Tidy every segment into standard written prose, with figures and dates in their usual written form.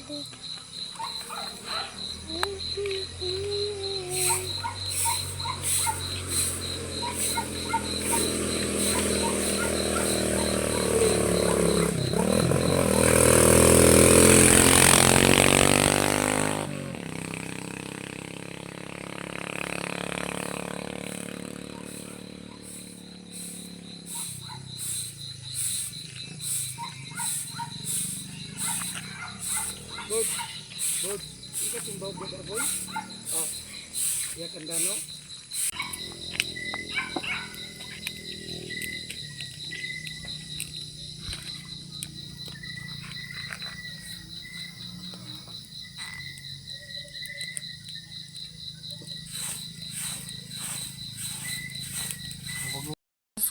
Bud, bud, ika timbaw bud boy. Oh, iya kandano.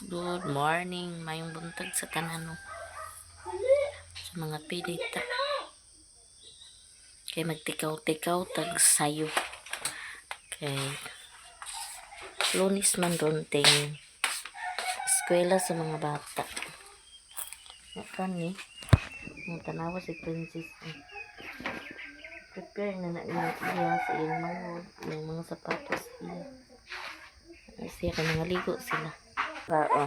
Good morning, mayong buntag sa tanan sa mga pilita. Kay magtikaw-tikaw tag sayo. Kay Lunis man ronting eskwela sa mga bata. Yakan ni, ang tanawa si Princess. Prepare na iya sa iyang mga sapatos iya. Siya ka nangaligo sila. Oo.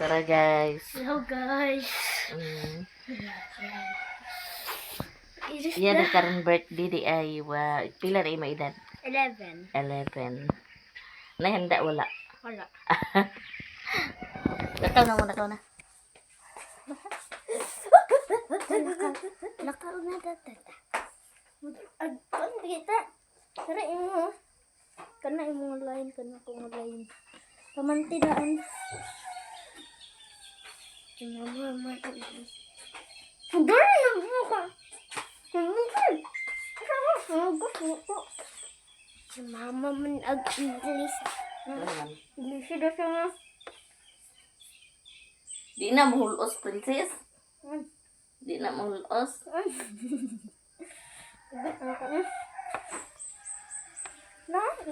Tara guys. Hello guys. Iya na karong birthday di ay pila na ima edad? 11. 11. Nahanda wala. Wala. Nakaw na. Nakaw na data. Agpan kita. Tara imo. Kana imo line kana ko line. Pamantinaan. Mama. Dali na buka. Mama man ag-English. English daw siya. Di na mahulos, Princess. Di na mahulos.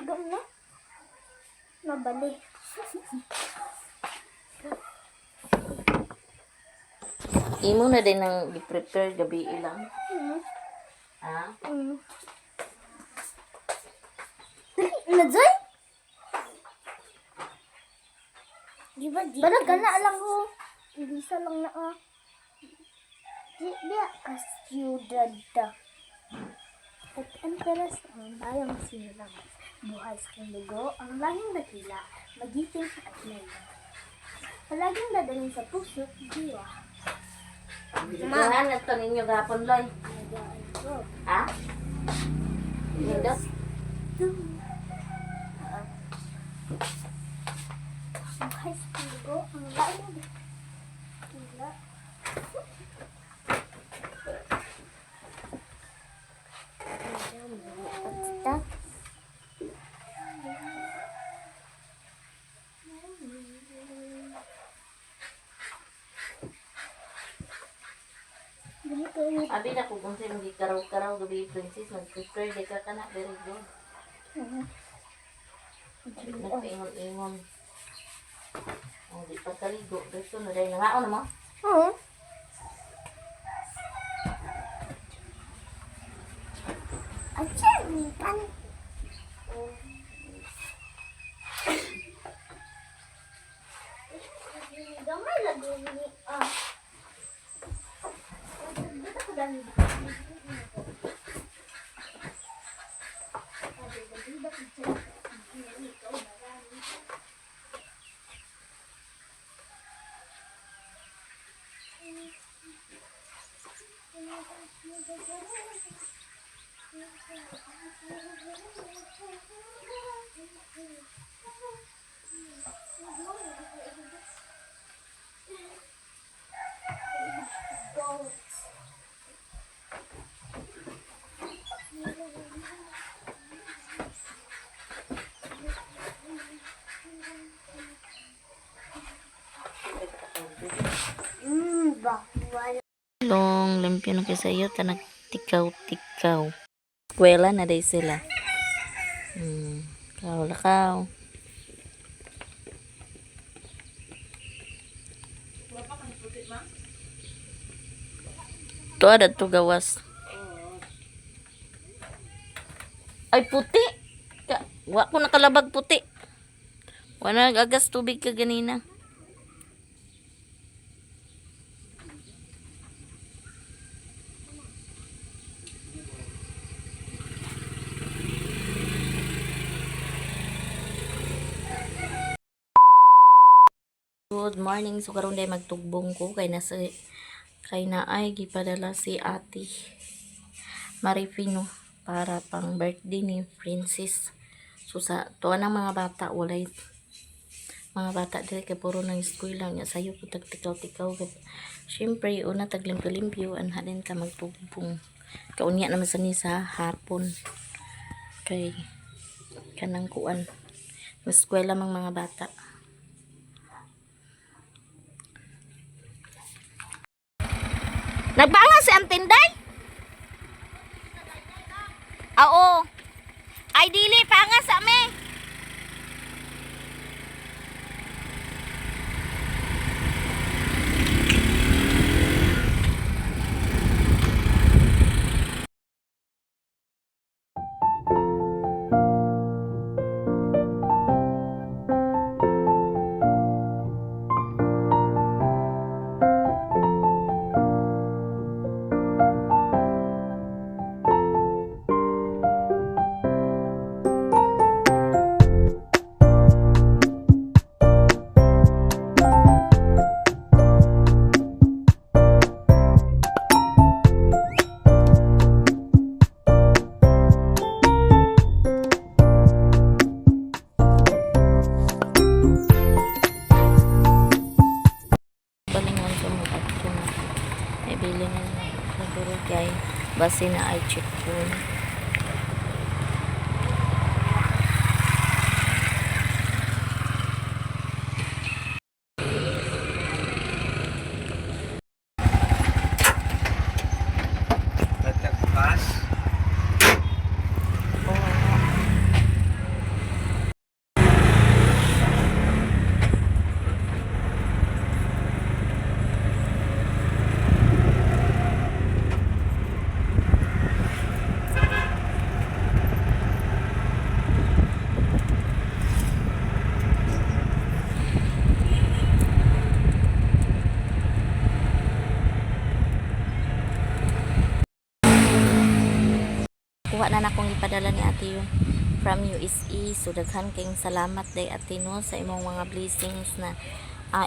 Igam na. Mabali. Imo na din ang i-prepare gabi ilang. Ha? Nadzay? Bala gana lang ho. Bisa lang na Dia kasyudad da. At ang peras ang bayang sinilang. Buhay sa dugo, ang lahing dakila, magiting sa katlayan. Palaging dadalhin sa puso, diwa. Diyan na ito ninyo gapon, Loy. Ha? Hindi. Buhay sa dugo, ang lahing dakila. Abi na ko kung sino gikaraw-karaw gabi, Princess, mag-prepare di ka kana, very good. Nagpaingon-ingon. Oh, di pa kaligo. Gusto na dahil nangaon mo? Oo. Ayan, pan. Gamay lagi ni Long, limpyo na kayo sa iyo, nagtikaw-tikaw. Eskwela na day sila. Lakaw. Ito ada to gawas. Ay, puti. Wa ko nakalabag puti. Wala nagagas tubig ka ganina. Good morning. So karon day magtugbong ko kay naay gipadala si Ate Marifino para pang birthday ni Princess. So sa tuwa ng mga bata walay mga bata diri kay puro nang school lang nya sayo ko tagtikaw-tikaw. Syempre una taglimpyo-limpyo anhalin ka magtugbong. Kaunya naman sa ni sa hapon. Kay kanang kuan. Eskwela mang mga bata. Nagbanga si Antinday? Oo. Ay dili panga sa me. Balingon ko mo at ko na. May bili na siguro kay base na ay check phone. Nagtagpas. Kuha na akong ipadala ni Ate yun from USA. So daghan kayong salamat day Ate no sa imong mga blessings na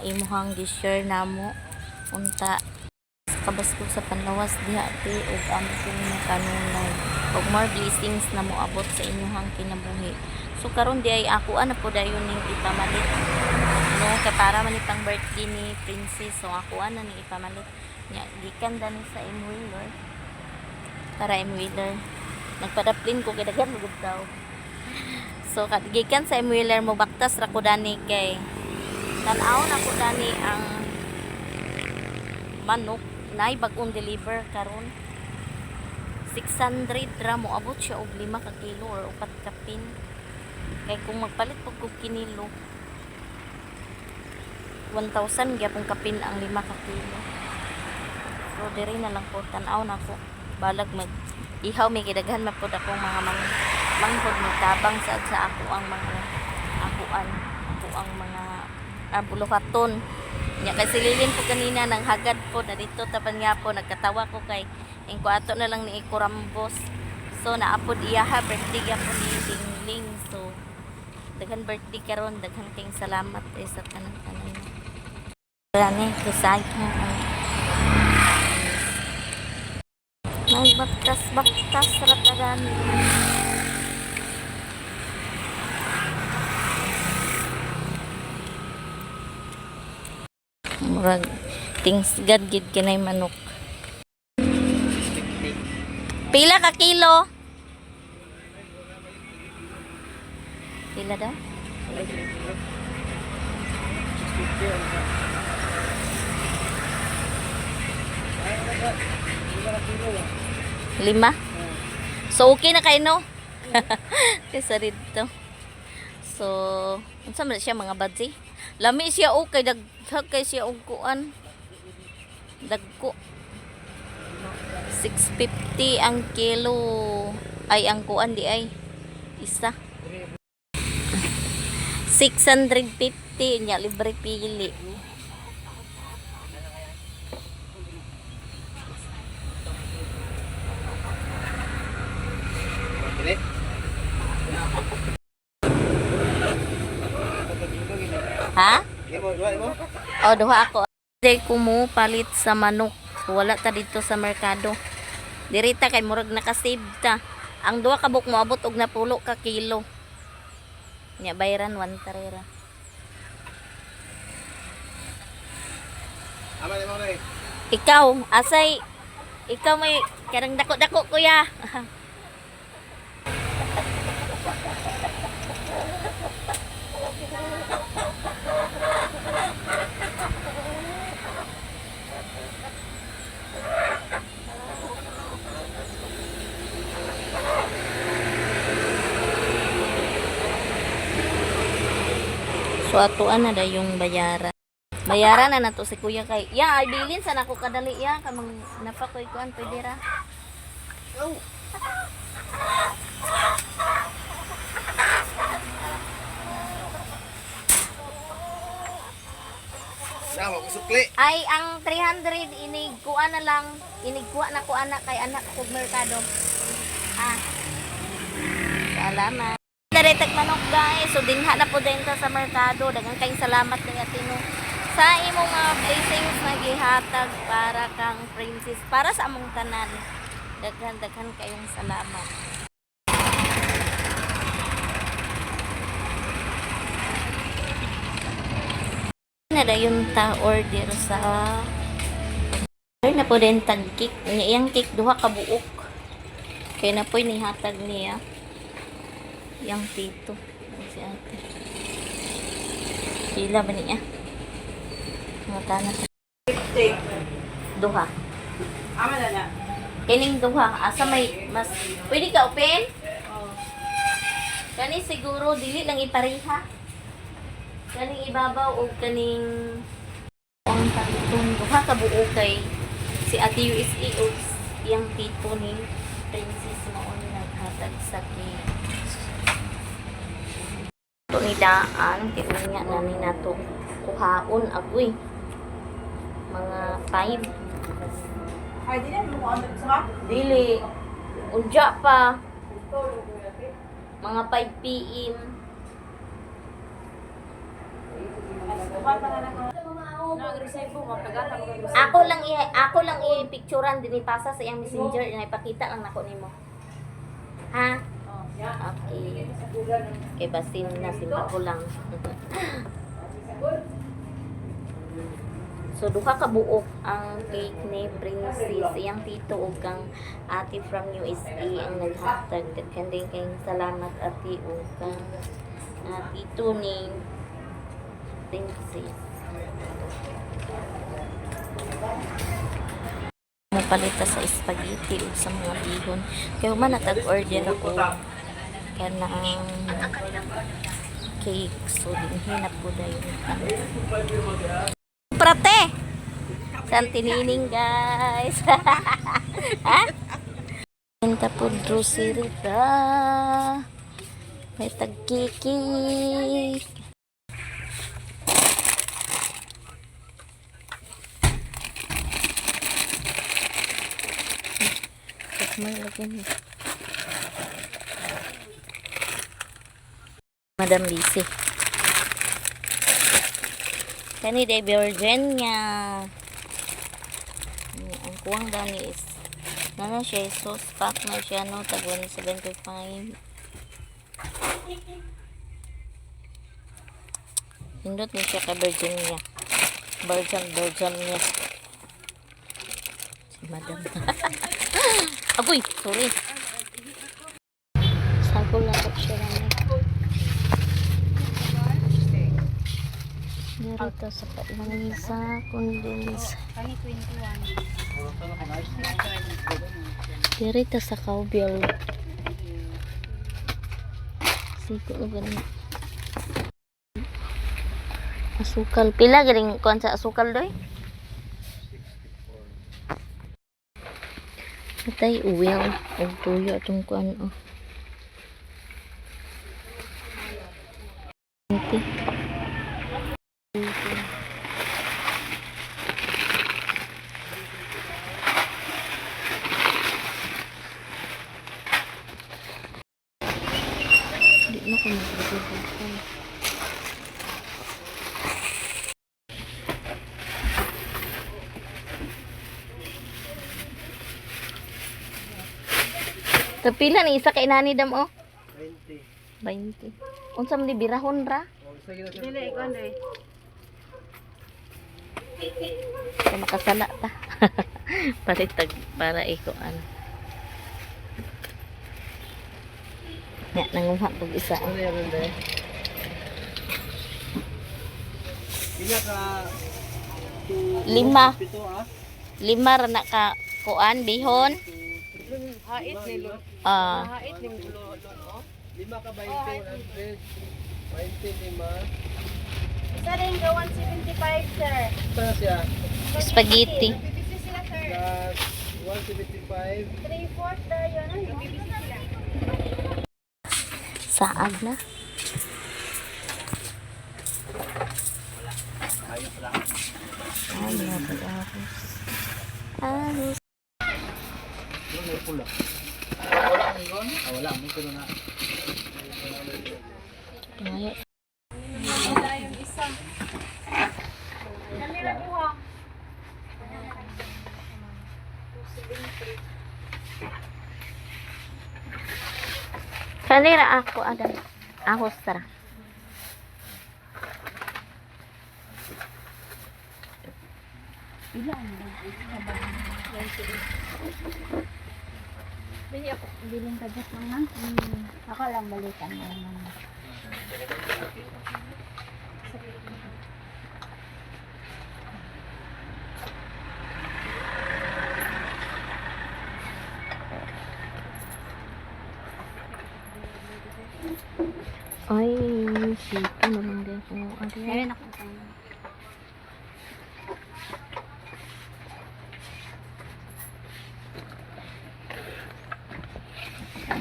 imuhang gi-share namo unta kabaskog sa panlawas diha Ate ug amo kong kanunay ug more blessings na moabot sa inyong kinabuhi. So karon di ay ako ana po dayon ning ipamalit no kay para man itang birthday ni Princess. So ako ana ning ipamalit nya gikan dani sa Imwheeler para Imwheeler nagpadaplin ko kay daghan mo gud daw. So gikan sa Imwheeler mo baktas ra ko dani kay tan-aw na ko dani ang manok nay bag-ong deliver karon 600 ra mo abot siya og 5 ka kilo or 4 ka pin. Kay kung magpalit pag kog kinilo 1,000 gyapon kapin ang 5 ka kilo. So diri na lang po tan-aw na ko balag mag ihaw may kidaghan mapod akong mga manghod magtabang sa ako ang mga akuan ako ang mga buluhaton nya kay sililin po kanina nang hagad po na dito tapan nga po nagkatawa ko kay ingko ato na lang ni Ikurambos. So naapod iyaha birthday ya po ni Lingling. So daghan birthday karon daghan kayong salamat sa tanan-tanan. Rani kusaya may baktas ratagan. Murag things God gid kinay manok. Pila ka kilo? Pila daw? 5? So okay na kayo no? Kaysa dito. So unsa man siya mga badzi? Lami siya okay daghag kay siya og kuan. Dagko. 650 ang kilo ay ang kuan di ay isa. 650 nya libre pili. Dili. Ha? Imo duha imo. O, duha ako. Day ko mo palit sa manok. Wala ta dito sa merkado. Dirita kay murag nakasave ta. Ang duha ka buk mo abot og napulo ka kilo. Nya bayran 1 tarera. Ama ni mo ni. Ikaw, asay ikaw may karang dako-dako kuya. So atuan na da yung bayaran. Bayaran na nato si kuya kay. Ya, ay bilin sa nako kadali ya kamang napakoy kuan pwede ra. Oh. Na mo kusukli. Ay ang 300 inigkuan na lang, inigkuha na ko anak kay anak ko merkado. Ah. Salamat. Daretag manok guys. So dinha na po din ta sa merkado. Daghang kayong salamat kay Atino sa imong mga blessings na gihatag para kang princess para sa among tanan. Daghan kayong salamat. Nadayon ta order sa na po din tag cake. Iyang cake duha ka buok. Kaya na po nihatag niya. Yang tito. Si ate. Pila ba niya? Mga tanah. Duha. Ama na na. Kining duha. Asa may mas... Pwede ka open? Kani siguro, dili lang ipariha. Kaning ibabaw o kaning... Ang talitong duha ka buo kay si Ate USA o yung tito ni Princess Maon naghatag sa cake. Ito ni Daan, kaya nga namin nato kuhaon agoy. Mga 5. Ay, di na mo ano sa Dili. Unja pa. Mga 5 PM. Ako lang i-picturean din ipasa sa iyang messenger na ipakita lang nako nimo. Ha? Okay. Kay basin na simpa ko lang. So duha ka buok ang cake ni Princess, iyang tito ug kang ate from USA ang naghatag. Daghan din kayong salamat ate ug kang tito ni Princess. Mupalita sa spaghetti ug sa mga bihon. Kaya man natag-order ako kana ang cake. So dinhinap ko dayon. Prate! Santinining guys. Ha? Enta po grocery ta. May tagkiki. May lagyan niya. Madam Lisi. Kani day virgin niya. Ang kuwang dani is nana siya sauce pack na siya no tag 175. Hindot ni siya ka virgin niya. Virgin niya. Si Madam. Agoy, sorry. Sako lang ko siya lang. Dito sa pailangisa, condense. Kani 21. Dito sa Cowbell. Siko na gani. Asukal. Pila galing kuan sa asukal doy? Matay uwel. O tuyo itong kuan o. 20. Di na ko magbubuhay. Tapila ni isa kay nani dam oh. 20. 20. Unsa man di birahon ra? Oh, isa gina sir. Dili, ikaw na eh. Kaya makasala ta. Paritag para iko ano. Ya nanguha pag isa. Ano yan rin dahil? Pila ka... 5. Pito ah? 5 ra na ka kuan bihon. Hait ni Lolo. Ah, Hait ni Lolo. 5 ka 20, 100. 25. Isa rin ka 175, sir. Ito na siya. spaghetti. Bibisi sila, sir. Plus 175. 3/4 tayo. Bibisi sila. Saag na. Ay, arroz. Arroz. Ano na yung pula? Wala ang igon? Ah, wala. May kuno na. Ay, Wala yung isa. Dali na buha. kanira ako ada. Ahos tara. Bili ako. Biling ka dyan naman. Ako lang balikan mo naman. Ay, sito naman din ko. Meron ako itong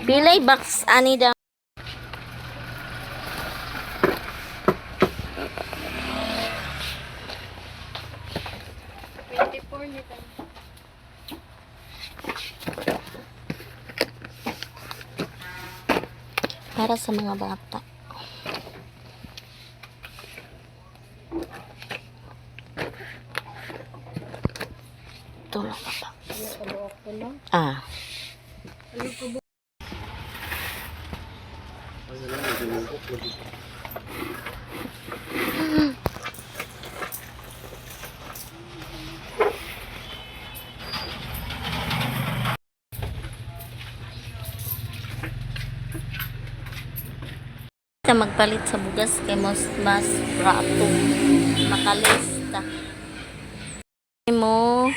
Pilay box ani daw. Para sa mga bata. Tulong ka ba? Ah. Sa magpalit sa bugas kay mas rato makalista mo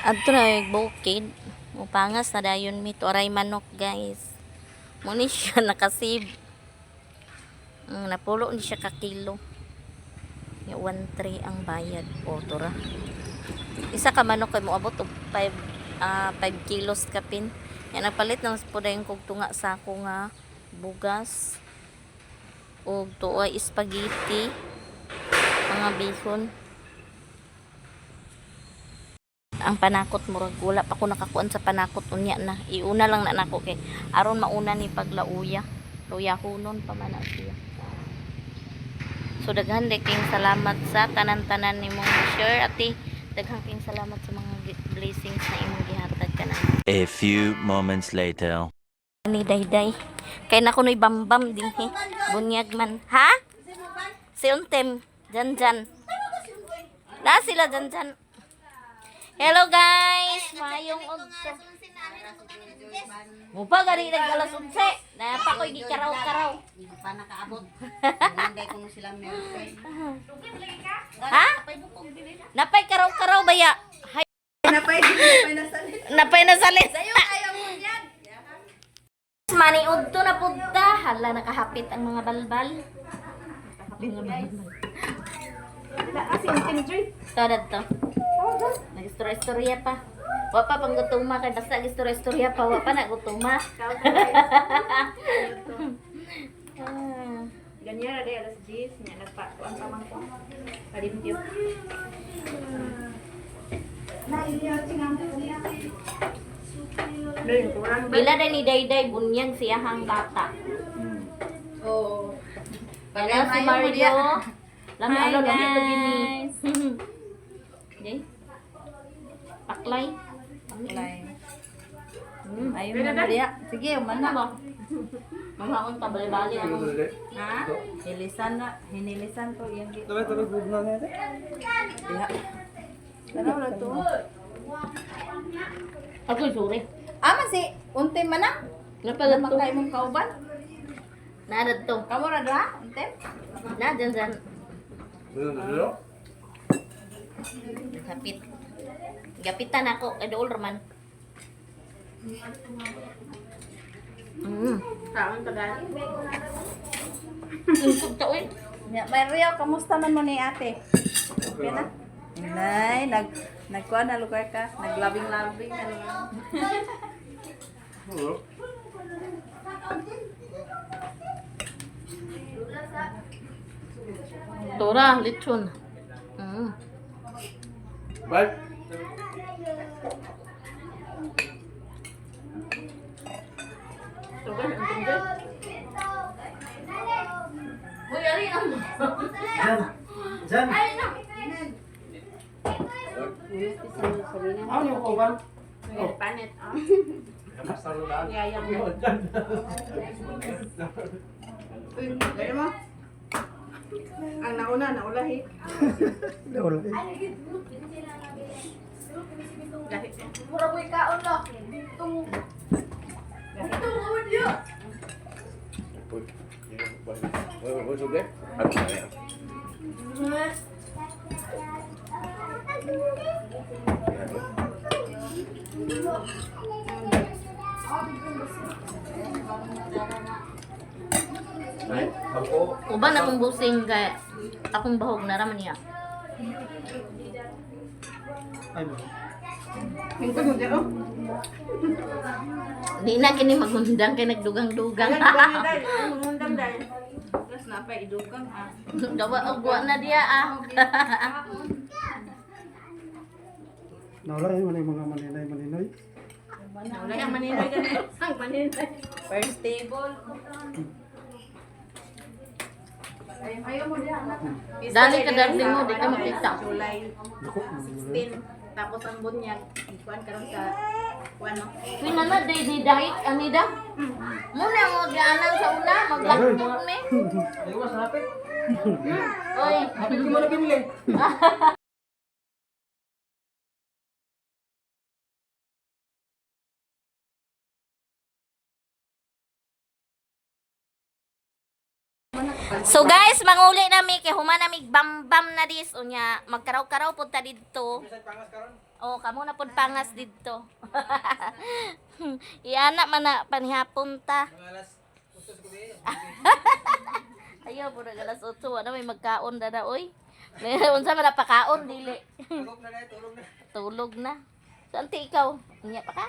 adto na bukid upangas na dayon mi to aray manok guys mo ni siya nakasave napulo ni siya ka kilo ya 1.3 ang bayad o tora isa ka manok kay mo abot og 5 kilos kapin yan napalit nang pudayon kog tunga sa ako nga bugas og tuoy spaghetti mga bihon ang panakot murag wala pa ko nakakuan sa panakot unya na iuna lang na nako kay aron mauna ni paglauya luya hunon pa man na siya so daghan king salamat sa tanan-tanan nimong share ati daghang king salamat sa mga blessings na imong gihatag kanang A few moments later. ni dayday kay nako noy bambam din he bunyag man ha si untem janjan na sila janjan hello guys mayong udto mo pa gari nag alas 11 na pa koy gikaraw-karaw Pa nakaabot. Nanday ko sila meron. ha napay karaw-karaw baya hay napay nasalit sayo kayo mo yan mani udto na pudta hala nakahapit ang mga balbal to to nag-istorya pa wa pa pang gutuma kay basta istorya pa wa pa na gutuma Kanya day alas 10 nya nagpakuan sa man ko. Kalimpyo. Bila day ni Dayday bunyag siyahang bata. Oo. Kaya si Mario. Lami ano lami lagi ni. Jay. Paklay. Paklay. Ayun na diya. Sige, umana ba? Mamaon ta bali-bali ano. Ha? Hinilisan to yung Tuloy, good na natin. diha. Tanaw na to. Ako sure. Ama si unti man na. Napalat to. Makay mong kauban. Narad to. Kamu ra dra? Unti? Na dyan. Dilo. Kapit. Gapitan ako kay Dool Roman. Taon tagal. Insog ta oy. Ya, Mario, kamusta man mo ni ate? Okay na? Nay, nagkuha na lugar ka. Naglabing-labing na lang. Hello. Tora, lechon. Bye. Tora, ang ganda. Uy, ari ang. Jan. Ano yung kuban? Panet. Masaludan. Yayang. Uy, gaya mo. Ang naulahi. Wala. Mura ko ikaon lo. Tung Uban akong busing kay akong bahog na raman niya. Ay mo. Hinto mo dyan, oh. Di na kini magundang kay nagdugang-dugang. Mundang dahil. Tapos na pa idugang, ah. Dawa ogwa na diya ah. Nawala yung mga maninoy. Wala yung maninay ganun. Ang maninay. First table. Ayaw mo diyan, anak. Dali ka darling mo, di ka makita. July Dako. 16. Tapos ang bunyag, ikuan karon sa ano. Pinana day di dahit anida. Muna mo gaanan sa una, maglakbog me. Ayaw mas hapit. Oy. Hapit mo na pinili. So guys, manguli nami kay human nami bam-bam na dis unya magkaraw-karaw pud ta didto. Oh, kamo na pud pangas didto. Iana man na panihapon ta. Ayaw pud galas 8 wala may magkaon dada oy. Unsa man napakaon dili. Tulog na. Santi ikaw, unya pa ka?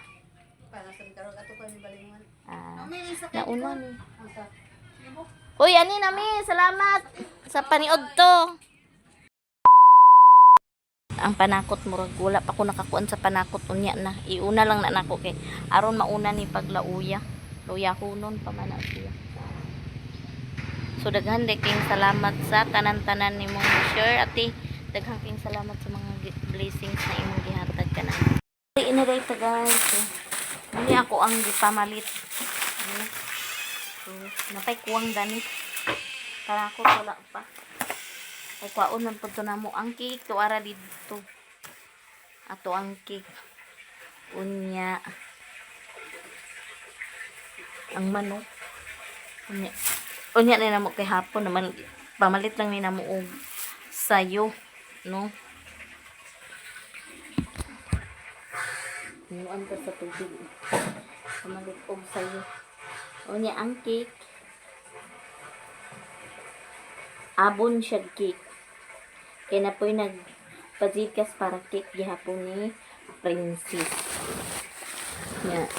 Para sa karon ato ko ni balingon. Ah, nauna ni. Uy, ani nami, salamat sa paniod to. Ang panakot murag wala pa ko nakakuan sa panakot unya na. Iuna lang na nako kay aron mauna ni paglauya. Luya hunon pa man na siya. So daghan day king salamat sa tanan-tanan nimong share ati. Daghan king salamat sa mga blessings na imong gihatag kanang. Ina day ta guys. So, muli ako ang gipamalit. So, napay kuwang ganit. Kaya ako wala pa. Ay kwaon man po na mo ang cake. Tuwara dito. Ato ang cake. Unya. Ang manok. Unya. Unya na namo kay hapon naman. Pamalit lang ni namo og sayo. No? Nuan ka sa tubig. Pamalit og sayo. Unya ang cake. Abon siya cake. Kaya na po'y nagpazikas para cake gihapon ni Princess. Nya.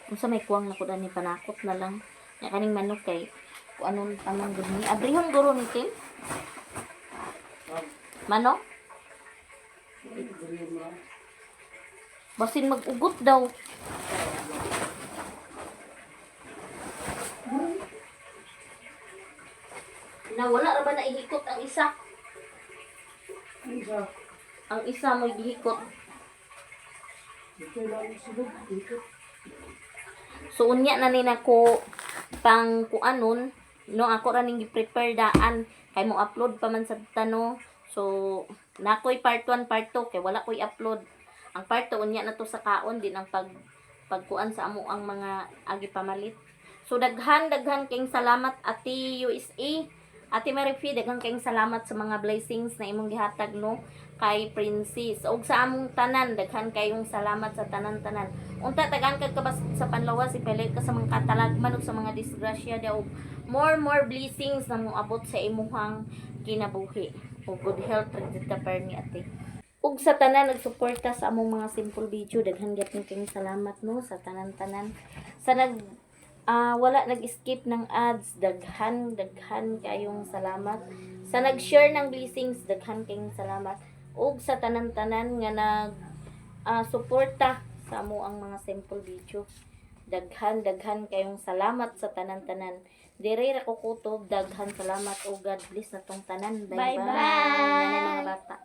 Kung sa may kuwang na ko ni panakot na lang. Nya kaning manok kay Kung anong tamang guni. Abrihon guro ni Tim? Mano? Basin mag-ugot daw. Wala ra ba na ihikot ang isa? Isa. Ang isa mo ihikot. Ito lang sulod. Ito. So unya na ni nako pang kuanon no ako ra ning gi-prepare daan kay mo upload pa man sa tano. So nakoy part 1 part 2 kay wala koy upload. Ang part 2 unya na to sa kaon din ang pagkuan sa amo ang mga agi pamalit. So daghan kayong salamat Ate USA. Ate Marifi, daghang kayong salamat sa mga blessings na imong gihatag no kay Princess. Og sa among tanan, daghan kayong salamat sa tanan-tanan. Unta tagaan kag kabas sa panlawas si Pelay ka sa mga katalagman ug sa mga disgrasya daw. More blessings na mo abot sa imuhang kinabuhi. Ug good health sa perni ate. Ug sa tanan nagsuporta sa among mga simple video, daghan gyapon kayong salamat no sa tanan-tanan. Sa wala nag-skip ng ads, daghan kayong salamat. Sa nag-share ng blessings, daghan kayong salamat. Ug sa tanan-tanan nga suporta sa amo ang mga simple video. Daghan kayong salamat sa tanan-tanan. Dire ra ko kutob, daghan salamat o God bless na tong tanan. Bye bye. Mga bata.